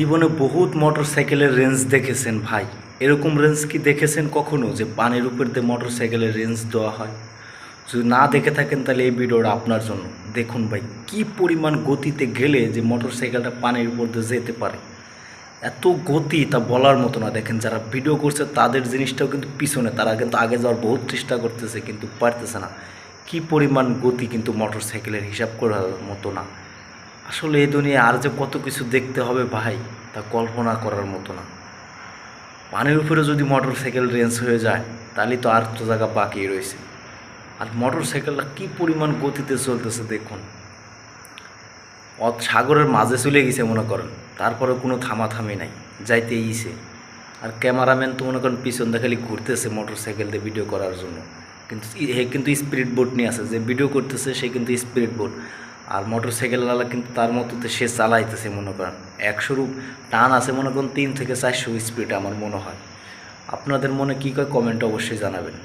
জীবনে বহুত মোটরসাইকেলের রেঞ্জ দেখেছেন ভাই। এরকম রেঞ্জ কি দেখেছেন কখনো যে পানির উপর দিয়ে মোটরসাইকেলের রেঞ্জ দেওয়া হয়? যদি না দেখে থাকেন তাহলে এই ভিডিওটা আপনার জন্য। দেখুন ভাই, কি পরিমাণ গতিতে গেলে যে মোটরসাইকেলটা পানির উপর দিয়ে যেতে পারে। এত গতি তা বলার মতো না। দেখেন যারা ভিডিও করছে তাদের জিনিসটাও কিন্তু পিছনে, তারা কিন্তু আগে যাওয়ার বহুত চেষ্টা করতেছে কিন্তু পারতেছে না। কি পরিমাণ গতি কিন্তু মোটরসাইকেলের হিসাব করার মতো না। আসলে এই দুনিয়ায় আর যে কত কিছু দেখতে হবে ভাই, তা কল্পনা করার মতো না। পানির উপরে যদি মোটর সাইকেল রেঞ্জ হয়ে যায় তাহলে তো আর তো জায়গা বাকি রয়েছে। আর মোটর সাইকেলটা কী পরিমাণ গতিতে চলতেছে দেখুন। সাগরের মাঝে চলে গেছে মনে করেন, তারপরে কোনো থামাথামি নাই, যাইতে ইসে। আর ক্যামেরাম্যান তো মনে করেন পিছন দেখালি ঘুরতেছে মোটর সাইকেল দিয়ে ভিডিও করার জন্য। কিন্তু হে কিন্তু স্পিড বোট নিয়ে আছে, যে ভিডিও করতেছে সে কিন্তু স্পিড বোট। আর মোটর সাইকেলওয়ালা কিন্তু তার মতোতে সে চালাইতেছে মনে করেন 100 টান আছে মনে করেন 3 থেকে 400 স্পিড আমার মনে হয়। আপনাদের মনে কী কয় কমেন্ট অবশ্যই জানাবেন।